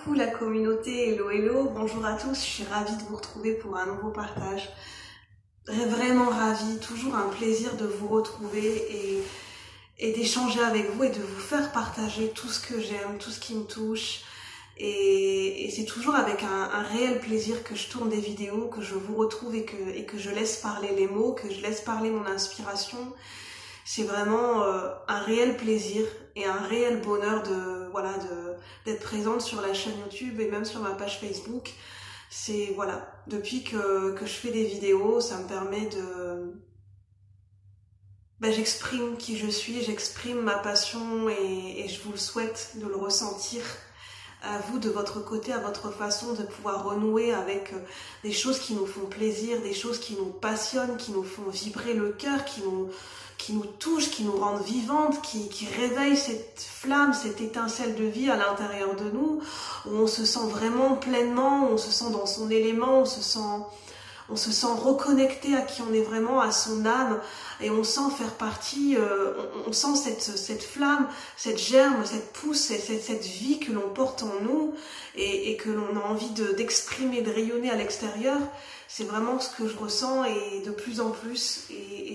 Coucou la communauté, hello hello, bonjour à tous, je suis ravie de vous retrouver pour un nouveau partage. Vraiment ravie, toujours un plaisir de vous retrouver et d'échanger avec vous et de vous faire partager tout ce que j'aime, tout ce qui me touche. Et c'est toujours avec un réel plaisir que je tourne des vidéos, que je vous retrouve et que je laisse parler les mots, que je laisse parler mon inspiration. C'est vraiment un réel plaisir et un réel bonheur d'être présente sur la chaîne YouTube et même sur ma page Facebook. C'est depuis que je fais des vidéos, ça me permet j'exprime qui je suis, j'exprime ma passion et je vous le souhaite de le ressentir à vous de votre côté, à votre façon, de pouvoir renouer avec des choses qui nous font plaisir, des choses qui nous passionnent, qui nous font vibrer le cœur, qui nous touchent, qui nous rendent vivantes, qui réveillent cette flamme, cette étincelle de vie à l'intérieur de nous, où on se sent vraiment pleinement, on se sent dans son élément, on se sent reconnecté à qui on est vraiment, à son âme, et on sent faire partie, on sent cette flamme, cette germe, cette pousse, cette vie que l'on porte en nous et que l'on a envie d'exprimer, de rayonner à l'extérieur. C'est vraiment ce que je ressens et de plus en plus, et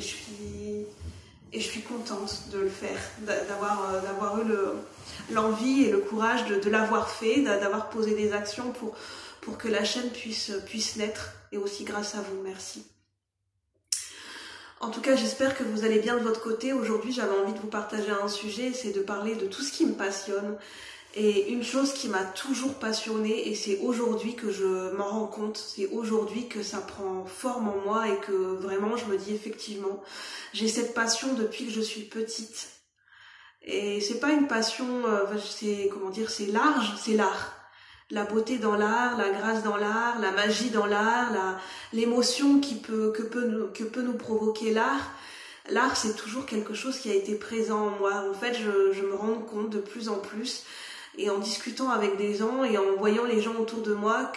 je suis contente de le faire, d'avoir eu l'envie et le courage de l'avoir fait, d'avoir posé des actions pour que la chaîne puisse naître, et aussi grâce à vous, merci. En tout cas, j'espère que vous allez bien de votre côté. Aujourd'hui, j'avais envie de vous partager un sujet, c'est de parler de tout ce qui me passionne. Et une chose qui m'a toujours passionnée, et c'est aujourd'hui que je m'en rends compte, c'est aujourd'hui que ça prend forme en moi et que vraiment je me dis effectivement, j'ai cette passion depuis que je suis petite. Et c'est pas une passion, c'est large, c'est l'art. La beauté dans l'art, la grâce dans l'art, la magie dans l'art, l'émotion que peut nous provoquer l'art. L'art, c'est toujours quelque chose qui a été présent en moi. En fait, je me rends compte de plus en plus, et en discutant avec des gens et en voyant les gens autour de moi,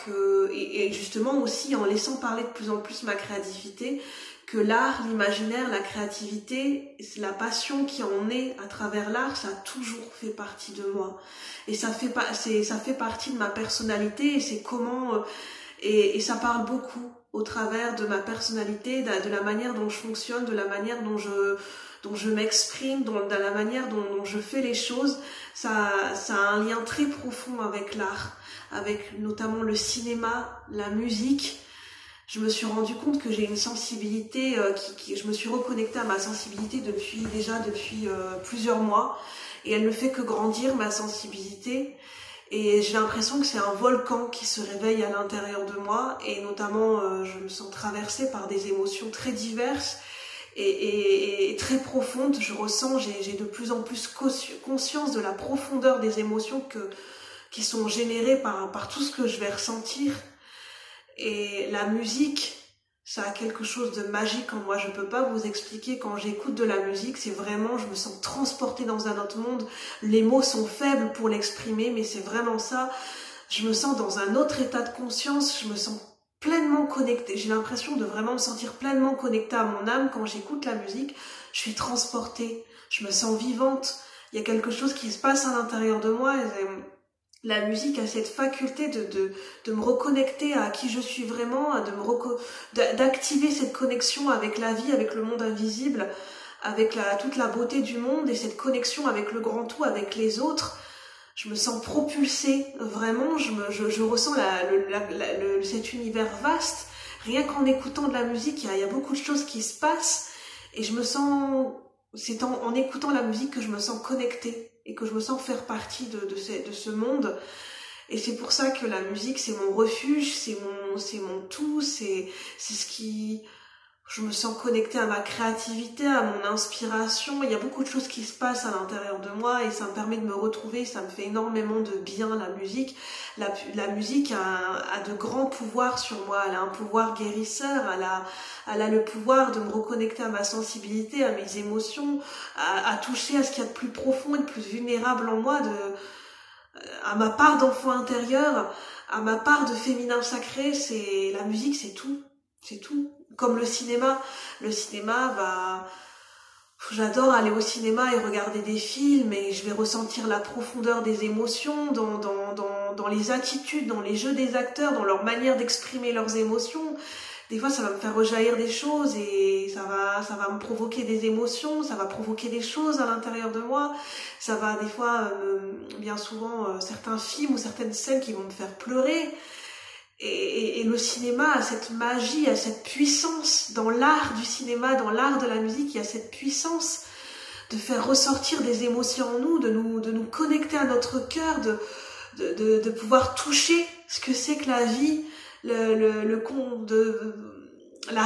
et justement aussi en laissant parler de plus en plus ma créativité, que l'art, l'imaginaire, la créativité, la passion qui en est à travers l'art, ça a toujours fait partie de moi. Et ça fait partie de ma personnalité, et c'est comment et ça parle beaucoup au travers de ma personnalité, de la manière dont je fonctionne, de la manière dont je m'exprime, de la manière dont je fais les choses. Ça a un lien très profond avec l'art, avec notamment le cinéma, la musique. Je me suis rendu compte que j'ai une sensibilité, je me suis reconnectée à ma sensibilité depuis plusieurs mois, et elle ne fait que grandir, ma sensibilité, et j'ai l'impression que c'est un volcan qui se réveille à l'intérieur de moi, et notamment je me sens traversée par des émotions très diverses et très profondes. Je ressens, j'ai de plus en plus conscience de la profondeur des émotions qui sont générées par tout ce que je vais ressentir. Et la musique, ça a quelque chose de magique en moi. Je peux pas vous expliquer, quand j'écoute de la musique, c'est vraiment, je me sens transportée dans un autre monde. Les mots sont faibles pour l'exprimer, mais c'est vraiment ça. Je me sens dans un autre état de conscience, je me sens pleinement connectée. J'ai l'impression de vraiment me sentir pleinement connectée à mon âme quand j'écoute la musique. Je suis transportée, je me sens vivante. Il y a quelque chose qui se passe à l'intérieur de moi. La musique a cette faculté de me reconnecter à qui je suis vraiment, d'activer cette connexion avec la vie, avec le monde invisible, avec toute la beauté du monde, et cette connexion avec le grand tout, avec les autres. Je me sens propulsée, vraiment, je ressens cet univers vaste. Rien qu'en écoutant de la musique, il y a beaucoup de choses qui se passent, et je me sens, c'est en écoutant la musique que je me sens connectée, et que je me sens faire partie de ce monde. Et c'est pour ça que la musique, c'est mon refuge, c'est mon tout, c'est ce qui... Je me sens connectée à ma créativité, à mon inspiration. Il y a beaucoup de choses qui se passent à l'intérieur de moi, et ça me permet de me retrouver, ça me fait énormément de bien, la musique. La musique a de grands pouvoirs sur moi, elle a un pouvoir guérisseur, elle a le pouvoir de me reconnecter à ma sensibilité, à mes émotions, à toucher à ce qu'il y a de plus profond et de plus vulnérable en moi, à ma part d'enfant intérieur, à ma part de féminin sacré. La musique, c'est tout. C'est tout. Comme le cinéma va J'adore aller au cinéma et regarder des films et je vais ressentir la profondeur des émotions dans les attitudes, dans les jeux des acteurs, dans leur manière d'exprimer leurs émotions. Des fois, ça va me faire rejaillir des choses et ça va me provoquer des émotions, ça va provoquer des choses à l'intérieur de moi. Ça va des fois, bien souvent, certains films ou certaines scènes qui vont me faire pleurer. Et le cinéma a cette magie, a cette puissance dans l'art du cinéma, dans l'art de la musique, il y a cette puissance de faire ressortir des émotions en nous, de nous connecter à notre cœur, de pouvoir toucher ce que c'est que la vie, la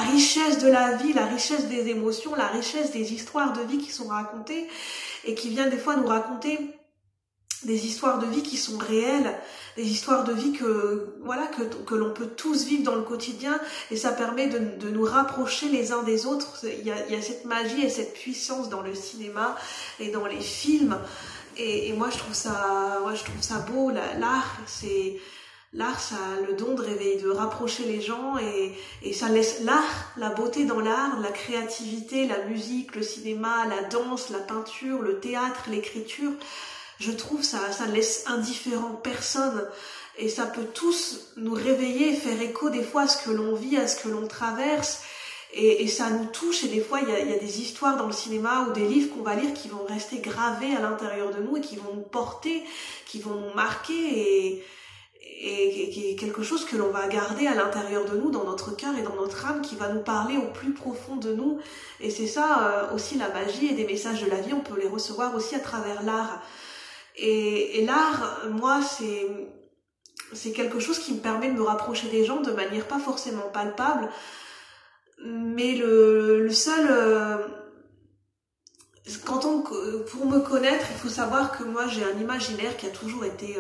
richesse de la vie, la richesse des émotions, la richesse des histoires de vie qui sont racontées et qui vient des fois nous raconter des histoires de vie qui sont réelles, des histoires de vie que l'on peut tous vivre dans le quotidien et ça permet de nous rapprocher les uns des autres. Il y a cette magie et cette puissance dans le cinéma et dans les films et moi je trouve ça beau. L'art, ça a le don de réveiller, de rapprocher les gens et ça laisse la beauté dans l'art, la créativité, la musique, le cinéma, la danse, la peinture, le théâtre, l'écriture. Je trouve ça laisse indifférent personne et ça peut tous nous réveiller, faire écho des fois à ce que l'on vit, à ce que l'on traverse et ça nous touche et des fois il y a des histoires dans le cinéma ou des livres qu'on va lire qui vont rester gravés à l'intérieur de nous et qui vont nous porter, qui vont nous marquer et quelque chose que l'on va garder à l'intérieur de nous, dans notre cœur et dans notre âme, qui va nous parler au plus profond de nous. Et c'est ça aussi la magie et des messages de la vie, on peut les recevoir aussi à travers l'art. Et l'art, moi, c'est quelque chose qui me permet de me rapprocher des gens de manière pas forcément palpable, mais le seul... pour me connaître, il faut savoir que moi j'ai un imaginaire qui a toujours été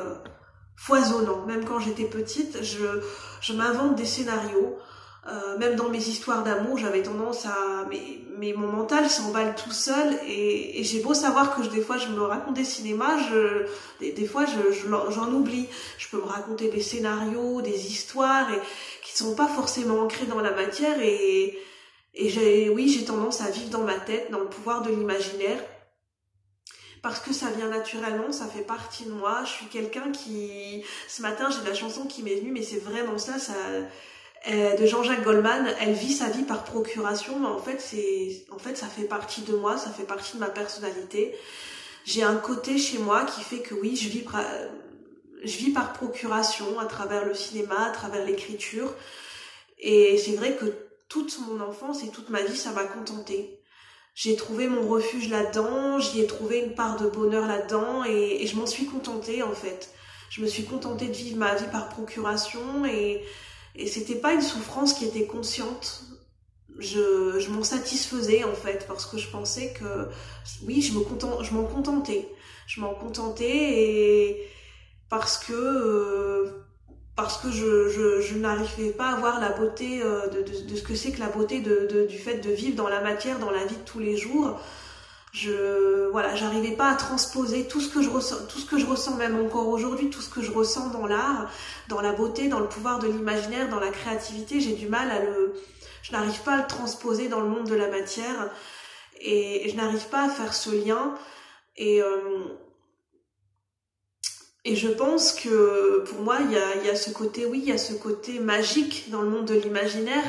foisonnant. Même quand j'étais petite, je m'invente des scénarios. Même dans mes histoires d'amour, j'avais tendance à... Mais mon mental s'emballe tout seul et j'ai beau savoir que des fois je me raconte des cinémas, des fois j'en oublie. Je peux me raconter des scénarios, des histoires qui sont pas forcément ancrées dans la matière et j'ai tendance à vivre dans ma tête, dans le pouvoir de l'imaginaire. Parce que ça vient naturellement, ça fait partie de moi. Je suis quelqu'un qui... Ce matin, j'ai la chanson qui m'est venue, mais c'est vraiment ça de Jean-Jacques Goldman. Elle vit sa vie par procuration, mais en fait, ça fait partie de moi, ça fait partie de ma personnalité. J'ai un côté chez moi qui fait que oui, je vis par procuration à travers le cinéma, à travers l'écriture. Et c'est vrai que toute mon enfance et toute ma vie, ça m'a contentée. J'ai trouvé mon refuge là-dedans, j'y ai trouvé une part de bonheur là-dedans et je m'en suis contentée en fait. Je me suis contentée de vivre ma vie par procuration et c'était pas une souffrance qui était consciente. Je m'en satisfaisais en fait parce que je pensais que oui, je m'en contentais. Je m'en contentais et parce que je n'arrivais pas à voir la beauté de ce que c'est que la beauté du fait de vivre dans la matière, dans la vie de tous les jours. J'arrivais pas à transposer tout ce que je ressens même encore aujourd'hui, tout ce que je ressens dans l'art, dans la beauté, dans le pouvoir de l'imaginaire, dans la créativité. Je n'arrive pas à le transposer dans le monde de la matière et je n'arrive pas à faire ce lien et je pense que pour moi, il y a ce côté, oui, il y a ce côté magique dans le monde de l'imaginaire.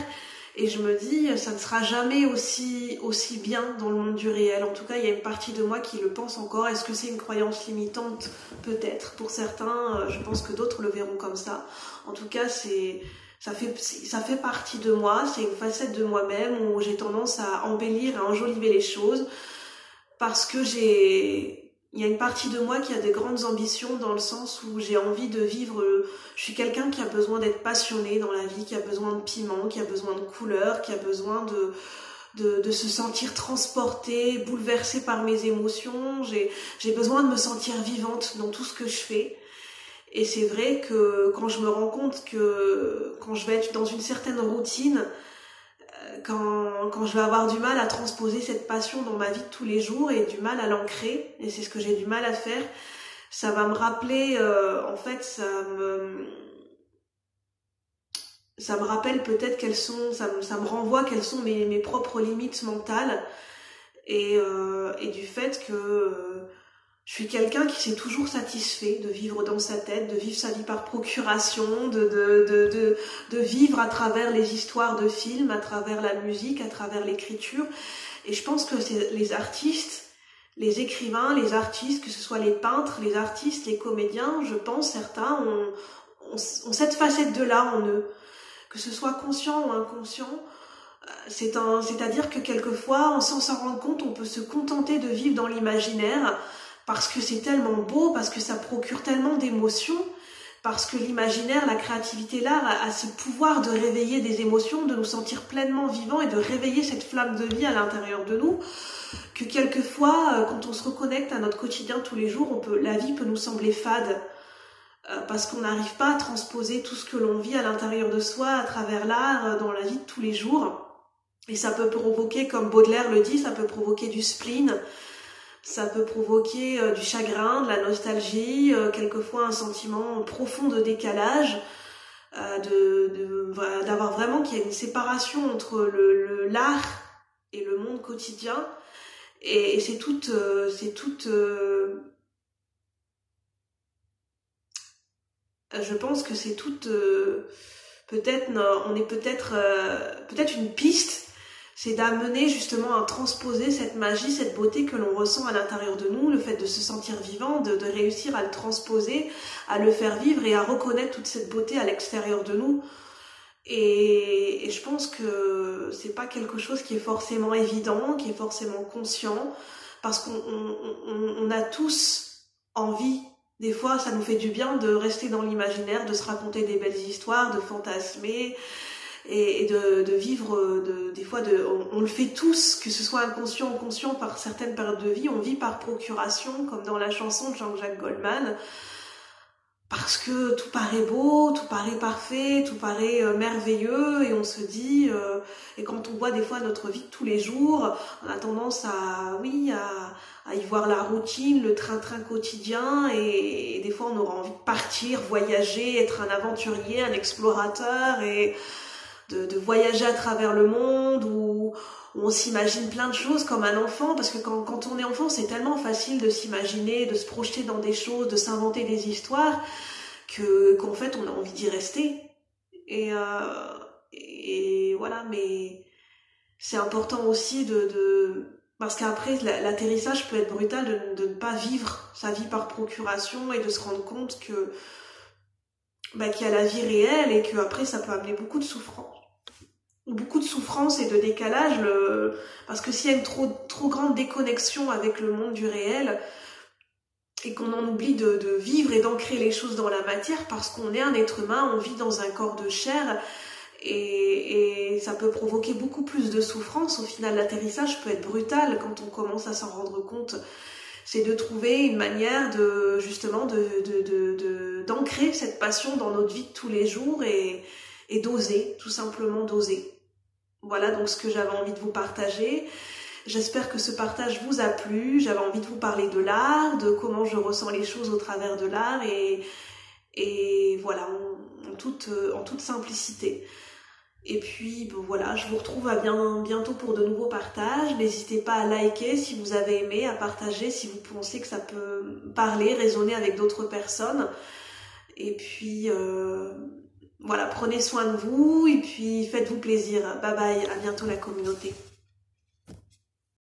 Et je me dis, ça ne sera jamais aussi bien dans le monde du réel. En tout cas, il y a une partie de moi qui le pense encore. Est-ce que c'est une croyance limitante? Peut-être. Pour certains, je pense que d'autres le verront comme ça. En tout cas, ça fait partie de moi. C'est une facette de moi-même où j'ai tendance à embellir, à enjoliver les choses. Parce que il y a une partie de moi qui a de grandes ambitions dans le sens où j'ai envie de vivre... Je suis quelqu'un qui a besoin d'être passionné dans la vie, qui a besoin de piment, qui a besoin de couleurs, qui a besoin de se sentir transporté, bouleversé par mes émotions. J'ai besoin de me sentir vivante dans tout ce que je fais. Et c'est vrai que quand je me rends compte que quand je vais être dans une certaine routine, quand je vais avoir du mal à transposer cette passion dans ma vie de tous les jours et du mal à l'ancrer, et c'est ce que j'ai du mal à faire, ça va me rappeler, en fait, ça me rappelle peut-être ça me renvoie quelles sont mes propres limites mentales et du fait que je suis quelqu'un qui s'est toujours satisfait de vivre dans sa tête, de vivre sa vie par procuration, de vivre à travers les histoires de films, à travers la musique, à travers l'écriture. Et je pense que c'est les artistes, les écrivains, les artistes, que ce soit les peintres, les artistes, les comédiens, je pense certains ont cette facette de là en eux. Que ce soit conscient ou inconscient, c'est-à-dire que quelquefois, sans s'en rendre compte, on peut se contenter de vivre dans l'imaginaire, parce que c'est tellement beau, parce que ça procure tellement d'émotions, parce que l'imaginaire, la créativité, l'art a ce pouvoir de réveiller des émotions, de nous sentir pleinement vivants et de réveiller cette flamme de vie à l'intérieur de nous, que quelquefois, quand on se reconnecte à notre quotidien tous les jours, la vie peut nous sembler fade, parce qu'on n'arrive pas à transposer tout ce que l'on vit à l'intérieur de soi, à travers l'art, dans la vie de tous les jours. Et ça peut provoquer, comme Baudelaire le dit, ça peut provoquer du spleen, ça peut provoquer du chagrin, de la nostalgie, quelquefois un sentiment profond de décalage, d'avoir vraiment qu'il y a une séparation entre l'art et le monde quotidien. Et je pense que c'est toute, peut-être une piste, c'est d'amener justement à transposer cette magie, cette beauté que l'on ressent à l'intérieur de nous, le fait de se sentir vivant, de réussir à le transposer, à le faire vivre et à reconnaître toute cette beauté à l'extérieur de nous. Et je pense que c'est pas quelque chose qui est forcément évident, qui est forcément conscient, parce qu'on a tous envie. Des fois, ça nous fait du bien de rester dans l'imaginaire, de se raconter des belles histoires, de fantasmer et de vivre. Des fois, on le fait tous, que ce soit inconscient ou conscient par certaines périodes de vie. On vit par procuration, comme dans la chanson de Jean-Jacques Goldman, parce que tout paraît beau, tout paraît parfait, tout paraît merveilleux, et on se dit, et quand on voit des fois notre vie de tous les jours, on a tendance à y voir la routine, le train-train quotidien, et des fois on aura envie de partir, voyager, être un aventurier, un explorateur, et de voyager à travers le monde, où on s'imagine plein de choses comme un enfant, parce que quand on est enfant, c'est tellement facile de s'imaginer, de se projeter dans des choses, de s'inventer des histoires, qu'en fait on a envie d'y rester. Et voilà, mais c'est important aussi parce qu'après l'atterrissage peut être brutal de ne pas vivre sa vie par procuration et de se rendre compte qu'il y a la vie réelle et qu'après ça peut amener beaucoup de souffrance et de décalage, parce que s'il y a une trop grande déconnexion avec le monde du réel et qu'on en oublie de vivre et d'ancrer les choses dans la matière, parce qu'on est un être humain, on vit dans un corps de chair, et ça peut provoquer beaucoup plus de souffrance. Au final, l'atterrissage peut être brutal quand on commence à s'en rendre compte. C'est de trouver une manière d'ancrer cette passion dans notre vie de tous les jours et d'oser, tout simplement d'oser. Voilà donc ce que j'avais envie de vous partager. J'espère que ce partage vous a plu. J'avais envie de vous parler de l'art, de comment je ressens les choses au travers de l'art, et voilà, en toute simplicité. Et puis voilà, je vous retrouve bientôt pour de nouveaux partages. N'hésitez pas à liker si vous avez aimé, à partager si vous pensez que ça peut parler, résonner avec d'autres personnes. Et puis voilà, prenez soin de vous et puis faites-vous plaisir. Bye bye, à bientôt la communauté.